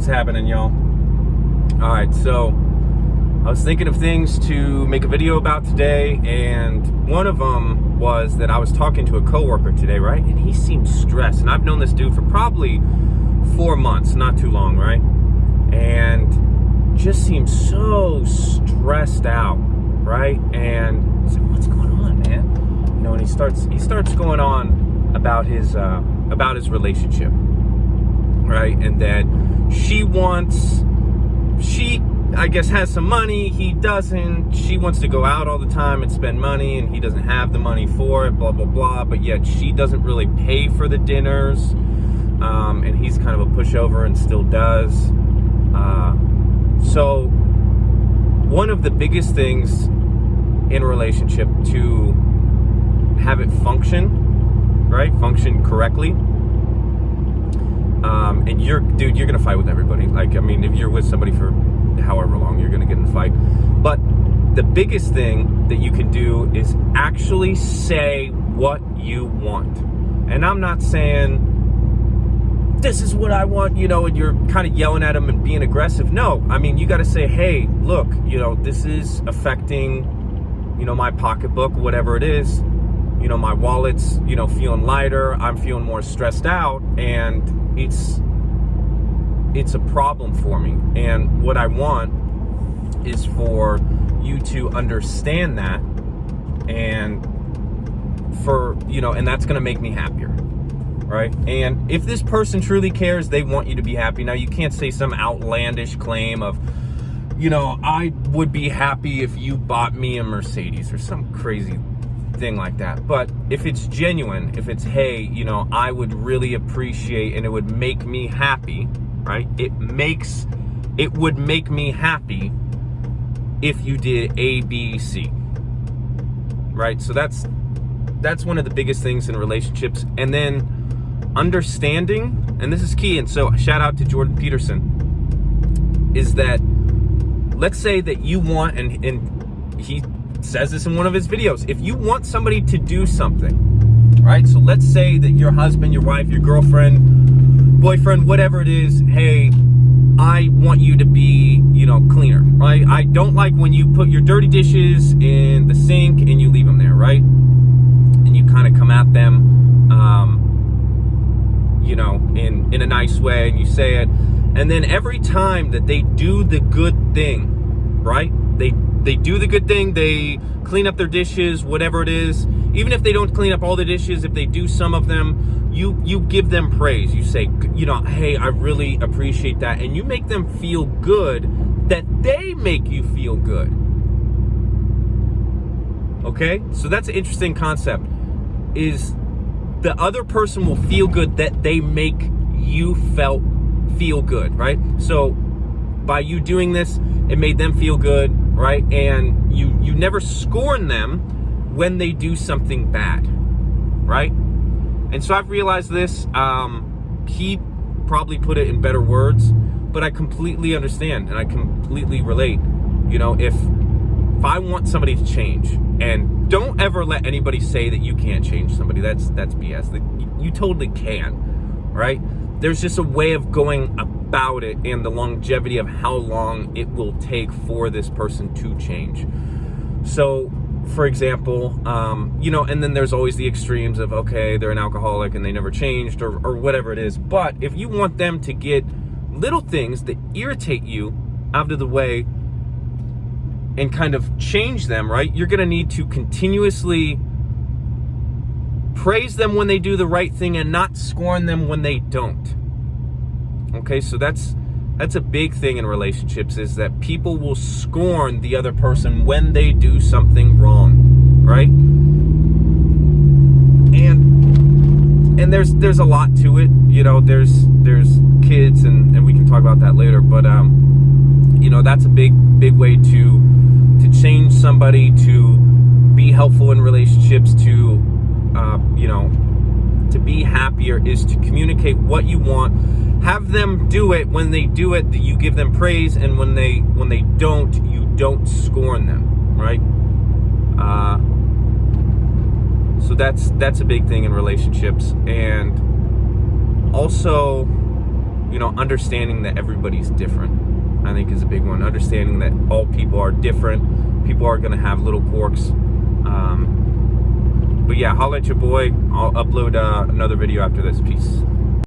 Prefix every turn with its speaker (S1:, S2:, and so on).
S1: What's happening, y'all? All right, so I was thinking of things to make a video about today, and one of them was that I was talking to a coworker today, right? And he seemed stressed, and I've known this dude for probably 4 months, not too long, right? And just seems so stressed out, right? And I said, what's going on, man? You know, and he starts going on about his relationship, right? And that she I guess has some money, he doesn't. She wants to go out all the time and spend money, and he doesn't have the money for it, blah, blah, blah. But yet she doesn't really pay for the dinners, and he's kind of a pushover and still does. So one of the biggest things in a relationship to have it function, right? Function correctly. And you're gonna fight with everybody. Like, I mean, if you're with somebody for however long, you're gonna get in a fight. But the biggest thing that you can do is actually say what you want. And I'm not saying this is what I want, you know, and you're kind of yelling at them and being aggressive. No, I mean, you got to say, hey, look, you know, this is affecting, you know, my pocketbook, whatever it is. You know, my wallet's, you know, feeling lighter. I'm feeling more stressed out, and it's a problem for me. And what I want is for you to understand that, and for, you know, and that's going to make me happier, right? And if this person truly cares, they want you to be happy. Now, you can't say some outlandish claim of, you know, I would be happy if you bought me a Mercedes or some crazy thing like that. But if it's genuine, if it's, hey, you know, I would really appreciate, and it would make me happy, right? It would make me happy if you did A, B, C, right? So that's one of the biggest things in relationships. And then understanding, and this is key, and so shout out to Jordan Peterson, is that let's say that you want, and he says this in one of his videos, if you want somebody to do something, right? So let's say that your husband, your wife, your girlfriend, boyfriend, whatever it is, hey, I want you to be, you know, cleaner, right? I don't like when you put your dirty dishes in the sink and you leave them there, right? And you kind of come at them, you know, in a nice way, and you say it. And then every time that they do the good thing, right? They do the good thing, they clean up their dishes, whatever it is. Even if they don't clean up all the dishes, if they do some of them, you give them praise. You say, you know, hey, I really appreciate that. And you make them feel good that they make you feel good. Okay? So that's an interesting concept, is the other person will feel good that they make you feel good, right? So by you doing this, it made them feel good, right? And you never scorn them when they do something bad, right? And so I've realized this. He probably put it in better words, but I completely understand and I completely relate. You know, if I want somebody to change, and don't ever let anybody say that you can't change somebody. That's BS. You totally can, right? There's just a way of going about it, and the longevity of how long it will take for this person to change. So, for example, you know, and then there's always the extremes of, okay, they're an alcoholic and they never changed, or whatever it is. But if you want them to get little things that irritate you out of the way and kind of change them, right, you're going to need to continuously praise them when they do the right thing and not scorn them when they don't. Okay, so that's a big thing in relationships, is that people will scorn the other person when they do something wrong, right? And there's a lot to it, you know. There's kids, and we can talk about that later. But you know, that's a big way to change somebody, to be helpful in relationships, to you know, to be happier, is to communicate what you want. Have them do it. When they do it, you give them praise, and when they don't, you don't scorn them, right? So that's a big thing in relationships. And also, you know, understanding that everybody's different, I think, is a big one. Understanding that all people are different. People are going to have little quirks. But yeah, holla at your boy. I'll upload another video after this. Peace.